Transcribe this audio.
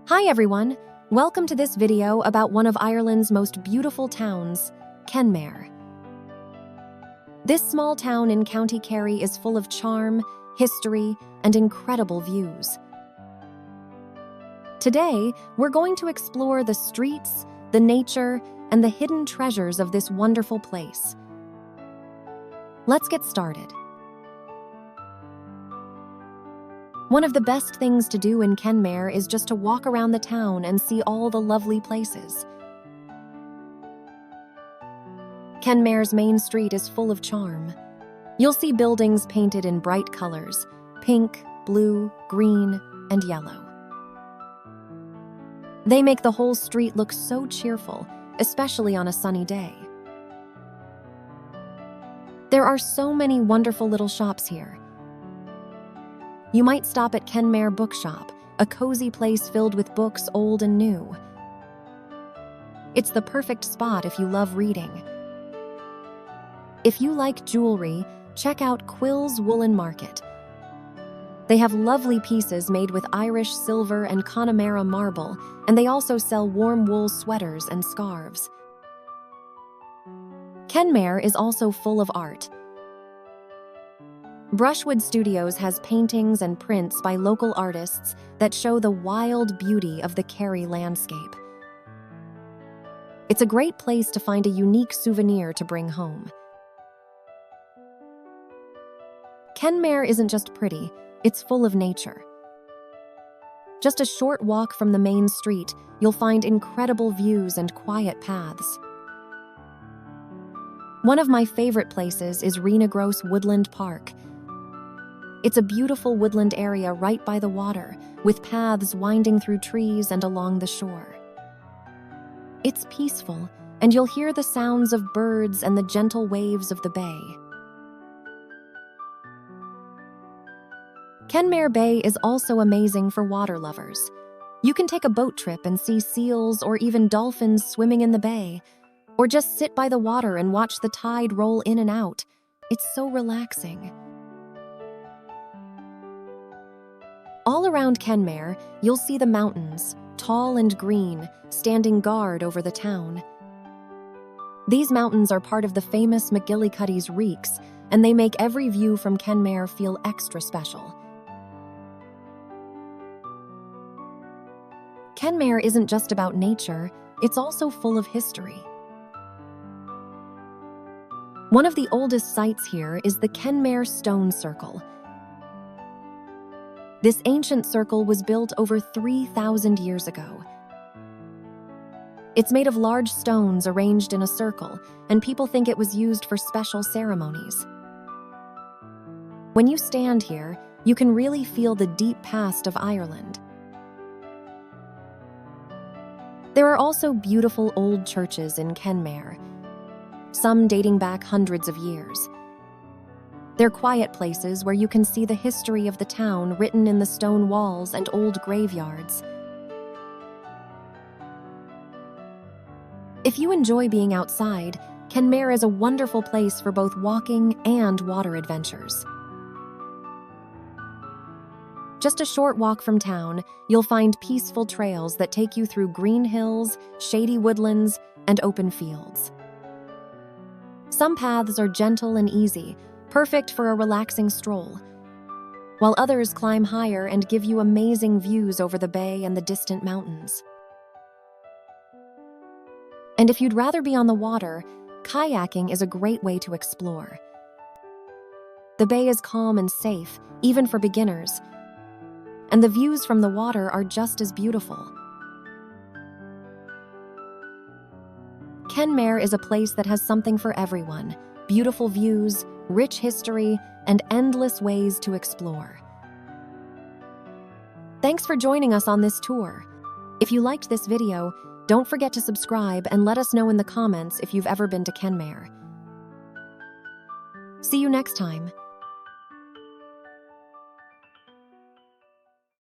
Hi everyone, welcome to this video about one of Ireland's most beautiful towns, Kenmare. This small town in County Kerry is full of charm, history, and incredible views. Today, we're going to explore the streets, the nature, and the hidden treasures of this wonderful place. Let's get started. One of the best things to do in Kenmare is just to walk around the town and see all the lovely places. Kenmare's main street is full of charm. You'll see buildings painted in bright colors: pink, blue, green, and yellow. They make the whole street look so cheerful, especially on a sunny day. There are so many wonderful little shops here. You might stop at Kenmare Bookshop, a cozy place filled with books old and new. It's the perfect spot if you love reading. If you like jewelry, check out Quill's Woolen Market. They have lovely pieces made with Irish silver and Connemara marble, and they also sell warm wool sweaters and scarves. Kenmare is also full of art. Brushwood Studios has paintings and prints by local artists that show the wild beauty of the Kerry landscape. It's a great place to find a unique souvenir to bring home. Kenmare isn't just pretty, it's full of nature. Just a short walk from the main street, you'll find incredible views and quiet paths. One of my favorite places is Reenagross Woodland Park. It's a beautiful woodland area right by the water, with paths winding through trees and along the shore. It's peaceful, and you'll hear the sounds of birds and the gentle waves of the bay. Kenmare Bay is also amazing for water lovers. You can take a boat trip and see seals or even dolphins swimming in the bay, or just sit by the water and watch the tide roll in and out. It's so relaxing. All around Kenmare, you'll see the mountains, tall and green, standing guard over the town. These mountains are part of the famous McGillicuddy's Reeks, and they make every view from Kenmare feel extra special. Kenmare isn't just about nature, it's also full of history. One of the oldest sites here is the Kenmare Stone Circle. This ancient circle was built over 3,000 years ago. It's made of large stones arranged in a circle, and people think it was used for special ceremonies. When you stand here, you can really feel the deep past of Ireland. There are also beautiful old churches in Kenmare, some dating back hundreds of years. They're quiet places where you can see the history of the town written in the stone walls and old graveyards. If you enjoy being outside, Kenmare is a wonderful place for both walking and water adventures. Just a short walk from town, you'll find peaceful trails that take you through green hills, shady woodlands, and open fields. Some paths are gentle and easy, perfect for a relaxing stroll, while others climb higher and give you amazing views over the bay and the distant mountains. And if you'd rather be on the water, kayaking is a great way to explore. The bay is calm and safe, even for beginners, and the views from the water are just as beautiful. Kenmare is a place that has something for everyone: beautiful views, rich history, and endless ways to explore. Thanks for joining us on this tour. If you liked this video, don't forget to subscribe and let us know in the comments if you've ever been to Kenmare. See you next time.